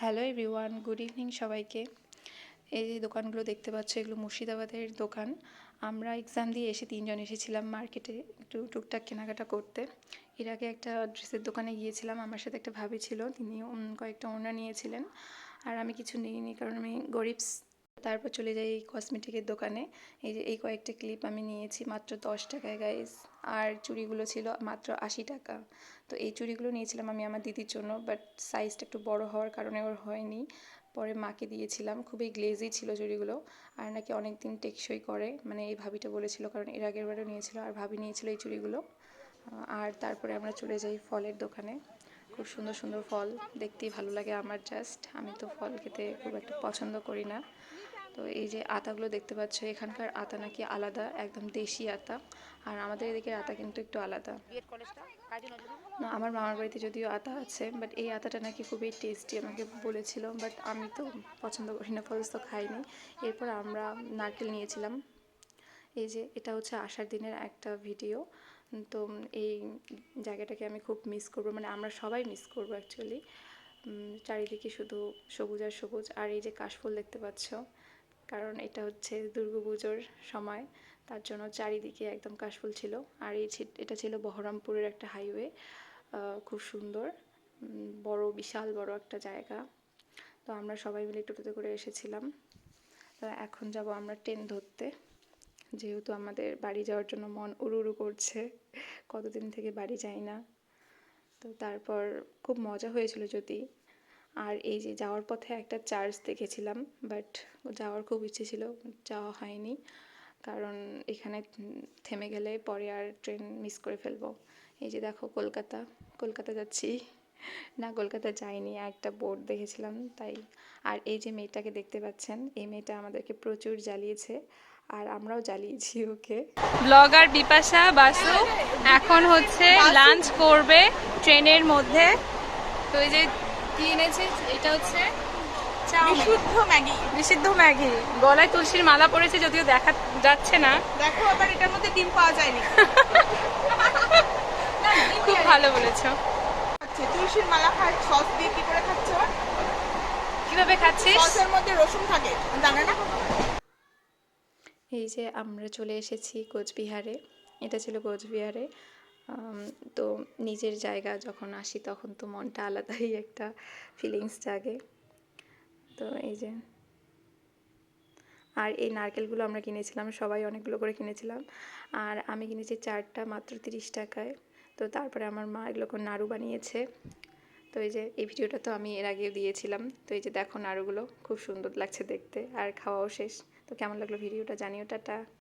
Hello everyone, good evening সবাইকে। এই যে দোকানগুলো দেখতে পাচ্ছ, এগুলো মুর্শিদাবাদের দোকান। আমরা এক্সাম দিয়ে এসে 3জন এসেছিলাম মার্কেটে একটু টুকটাক কেনাকাটা করতে। এর আগে একটা ড্রেসের দোকানে গিয়েছিলাম, আমার সাথে একটা ভাবি ছিল, তিনি কয়েকটা ওড়না নিয়েছিলেন আর আমি কিছু নিইনি কারণ আমি গরিব। তারপর চলে যাই এই কসমেটিকের দোকানে। এই যে এই কয়েকটা ক্লিপ আমি নিয়েছি মাত্র 10 টাকায় গাইস, আর চুড়িগুলো ছিল মাত্র 80 টাকা। তো এই চুড়িগুলো নিয়েছিলাম আমি আমার দিদির জন্য, বাট সাইজটা একটু বড় হওয়ার কারণে ওর হয়নি, পরে মাকে দিয়েছিলাম। খুবই গ্লেজি ছিল চুড়িগুলো, আর নাকি অনেক দিন টেকসই করে, মানে এই ভাবিটা বলেছিল, কারণ এর আগের বারেও নিয়েছিল আর ভাবি নিয়েছিল এই চুড়িগুলো। আর তারপরে আমরা চলে যাই ফলের দোকানে। খুব সুন্দর সুন্দর ফল, দেখতেই ভালো লাগে আমার। জাস্ট আমি তো ফল খেতে খুব একটা পছন্দ করি না। তো এই যে আতাগুলো দেখতে পাচ্ছ, এখানকার আতা নাকি আলাদা, একদম দেশি আতা, আর আমাদের এদিকের আতা কিন্তু একটু আলাদা। না, আমার মামার বাড়িতে যদিও আতা আছে, বাট এই আতাটা নাকি খুবই টেস্টি আমাকে বলেছিল, বাট আমি তো পছন্দ করি না, ফলস তো খাইনি। এরপর আমরা নারকেল নিয়েছিলাম। এই যে এটা হচ্ছে আষাঢ় দিনের একটা ভিডিও। তো এই জায়গাটাকে আমি খুব মিস করবো, মানে আমরা সবাই মিস করবো অ্যাকচুয়ালি। চারিদিকে শুধু সবুজ আর সবুজ, আর এই যে কাশফুল দেখতে পাচ্ছ, কারণ এটা হচ্ছে দুর্গাপুজোর সময়, তার জন্য চারিদিকে একদম কাশফুল ছিল। আর এটা ছিল বহরমপুরের একটা হাইওয়ে, খুব সুন্দর, বড়, বিশাল বড় একটা জায়গা। তো আমরা সবাই মিলে টোটোতে করে এসেছিলাম। তো এখন যাব আমরা ট্রেন ধরতে, যেহেতু আমাদের বাড়ি যাওয়ার জন্য মন উড়ু উড়ু করছে, কতদিন থেকে বাড়ি যাই না। তো তারপর খুব মজা হয়েছিল যদি। আর এই যে যাওয়ার পথে একটা চার্চ দেখেছিলাম, বাট যাওয়ার খুব ইচ্ছে ছিল, যাওয়া হয়নি, কারণ এখানে থেমে গেলে পরে আর ট্রেন মিস করে ফেলবো। এই যে দেখো কলকাতা, কলকাতা যাচ্ছি না, কলকাতা যাইনি, একটা বোর্ড দেখেছিলাম তাই। আর এই যে মেয়েটাকে দেখতে পাচ্ছেন, এই মেয়েটা আমাদেরকে প্রচুর জ্বালিয়েছে আর আমরাও জ্বালিয়েছি ওকে। ব্লগার বিপাশা বাসু এখন হচ্ছে লাঞ্চ করবে ট্রেনের মধ্যে। তো এই যে কি এনেছে, এটা হচ্ছে বিশুদ্ধ ম্যাগি। বিশুদ্ধ ম্যাগি, গলায় তুলসীর মালা পড়েছে, যদিও দেখা যাচ্ছে না। দেখো আবার এটার মধ্যে ডিম পাওয়া যায়নি। খুব ভালো বলেছো। আচ্ছা, তুলসীর মালা খায় সস দিয়ে কি করে খাচ্ছ? কিভাবে খাচ্ছিস? সসের মধ্যে রসুন থাকে, জানে না? এই যে আমরা চলে এসেছি কোচবিহারে, এটা ছিল কোচবিহারে। তো নিজের জায়গা যখন আসি তখন তো মনটা আলাদাই একটা ফিলিংস জাগে। তো এই যে, আর এই নারকেলগুলো আমরা কিনেছিলাম, সবাই অনেকগুলো করে কিনেছিলাম, আর আমি কিনেছি 4টা মাত্র 30 টাকায়। তো তারপরে আমার মা এগুলো করে নাড়ু বানিয়েছে। তো এই যে এই ভিডিওটা তো আমি এর আগেও দিয়েছিলাম। তো এই যে দেখো নাড়ুগুলো খুব সুন্দর লাগছে দেখতে, আর খাওয়াও শেষ। তো কেমন লাগলো ভিডিওটা জানিও, টাটা।